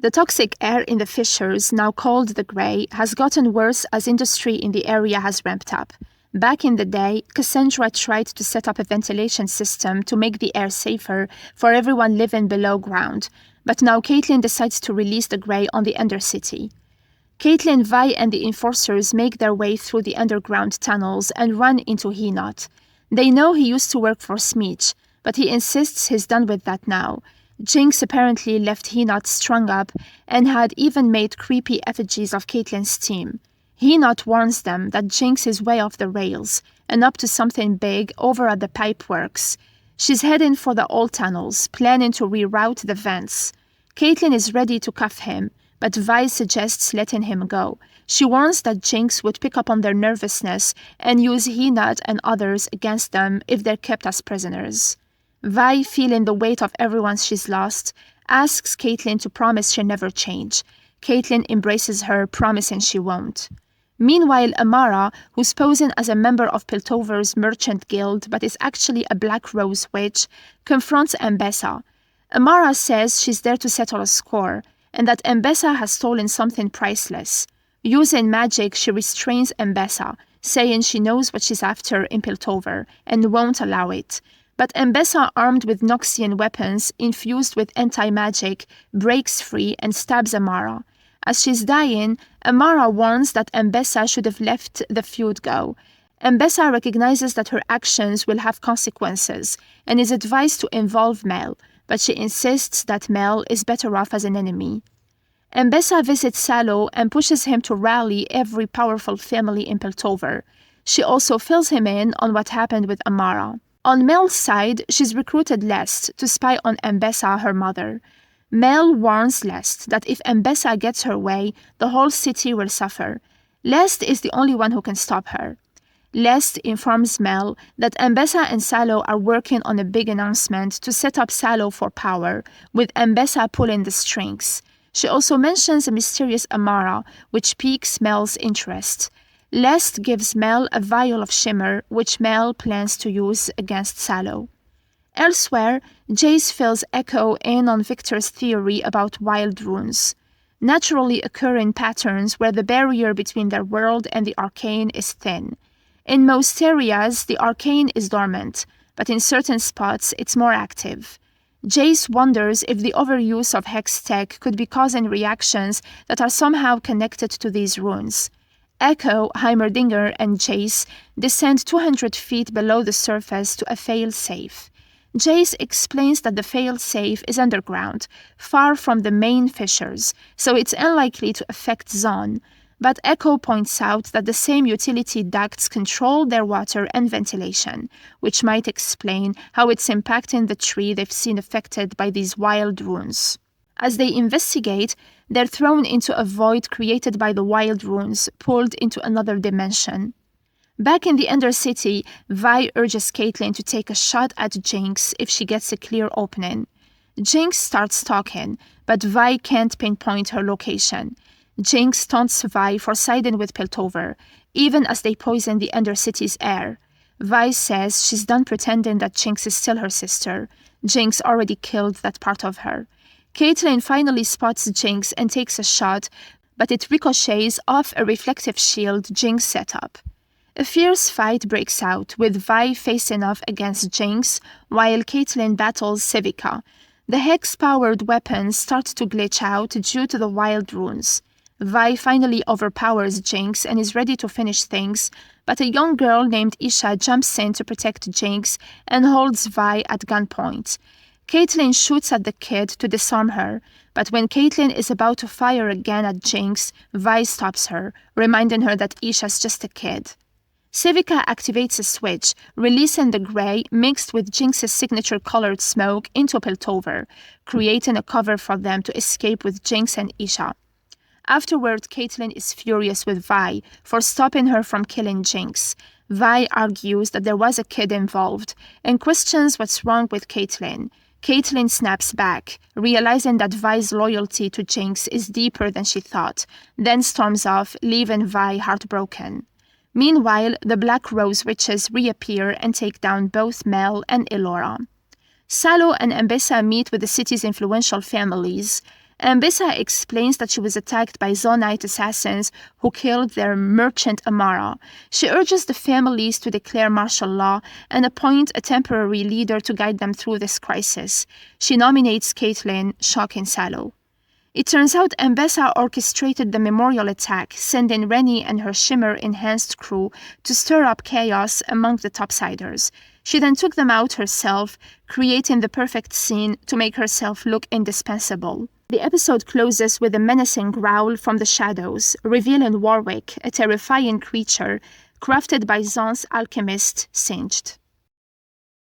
The toxic air in the fissures, now called the Grey, has gotten worse as industry in the area has ramped up. Back in the day, Cassandra tried to set up a ventilation system to make the air safer for everyone living below ground, but now Caitlyn decides to release the Grey on the undercity. Caitlyn, Vi, and the enforcers make their way through the underground tunnels and run into Hinot. They know he used to work for Smeech, but he insists he's done with that now. Jinx apparently left Hinot strung up and had even made creepy effigies of Caitlyn's team. Hinot warns them that Jinx is way off the rails and up to something big over at the pipeworks. She's heading for the old tunnels, planning to reroute the vents. Caitlyn is ready to cuff him, but Vi suggests letting him go. She warns that Jinx would pick up on their nervousness and use Hinot and others against them if they're kept as prisoners. Vi, feeling the weight of everyone she's lost, asks Caitlyn to promise she'll never change. Caitlyn embraces her, promising she won't. Meanwhile, Amara, who's posing as a member of Piltover's merchant guild but is actually a Black Rose witch, confronts Ambessa. Amara says she's there to settle a score, and that Ambessa has stolen something priceless. Using magic, she restrains Ambessa, saying she knows what she's after in Piltover and won't allow it. But Ambessa, armed with Noxian weapons infused with anti-magic, breaks free and stabs Amara. As she's dying, Amara warns that Ambessa should have let the feud go. Ambessa recognizes that her actions will have consequences and is advised to involve Mel, but she insists that Mel is better off as an enemy. Ambessa visits Salo and pushes him to rally every powerful family in Piltover. She also fills him in on what happened with Amara. On Mel's side, she's recruited Lest to spy on Ambessa, her mother. Mel warns Lest that if Ambessa gets her way, the whole city will suffer. Lest is the only one who can stop her. Lest informs Mel that Ambessa and Salo are working on a big announcement to set up Salo for power, with Ambessa pulling the strings. She also mentions a mysterious Amara, which piques Mel's interest. Lest gives Mel a vial of shimmer, which Mel plans to use against Salo. Elsewhere, Jace fills Echo in on Victor's theory about wild runes, naturally occurring patterns where the barrier between their world and the Arcane is thin. In most areas, the Arcane is dormant, but in certain spots it's more active. Jace wonders if the overuse of hex tech could be causing reactions that are somehow connected to these runes. Echo, Heimerdinger, and Jace descend 200 feet below the surface to a fail-safe. Jace explains that the fail-safe is underground, far from the main fissures, so it's unlikely to affect Zon. But Echo points out that the same utility ducts control their water and ventilation, which might explain how it's impacting the tree they've seen affected by these wild runes. As they investigate, they're thrown into a void created by the wild runes, pulled into another dimension. Back in the Undercity, Vi urges Caitlyn to take a shot at Jinx if she gets a clear opening. Jinx starts talking, but Vi can't pinpoint her location. Jinx taunts Vi for siding with Piltover, even as they poison the Undercity's air. Vi says she's done pretending that Jinx is still her sister. Jinx already killed that part of her. Caitlyn finally spots Jinx and takes a shot, but it ricochets off a reflective shield Jinx set up. A fierce fight breaks out, with Vi facing off against Jinx, while Caitlyn battles Civica. The hex-powered weapons start to glitch out due to the wild runes. Vi finally overpowers Jinx and is ready to finish things, but a young girl named Isha jumps in to protect Jinx and holds Vi at gunpoint. Caitlyn shoots at the kid to disarm her, but when Caitlyn is about to fire again at Jinx, Vi stops her, reminding her that Isha's just a kid. Civica activates a switch, releasing the Grey mixed with Jinx's signature-colored smoke into Piltover, creating a cover for them to escape with Jinx and Isha. Afterward, Caitlyn is furious with Vi for stopping her from killing Jinx. Vi argues that there was a kid involved and questions what's wrong with Caitlyn. Caitlyn snaps back, realizing that Vi's loyalty to Jinx is deeper than she thought, then storms off, leaving Vi heartbroken. Meanwhile, the Black Rose witches reappear and take down both Mel and Elora. Salo and Ambessa meet with the city's influential families. Ambessa explains that she was attacked by Zonite assassins who killed their merchant Amara. She urges the families to declare martial law and appoint a temporary leader to guide them through this crisis. She nominates Caitlyn, Shock, and Sallow. It turns out Ambessa orchestrated the memorial attack, sending Rennie and her Shimmer-enhanced crew to stir up chaos among the topsiders. She then took them out herself, creating the perfect scene to make herself look indispensable. The episode closes with a menacing growl from the shadows, revealing Warwick, a terrifying creature crafted by Zon's alchemist, Singed.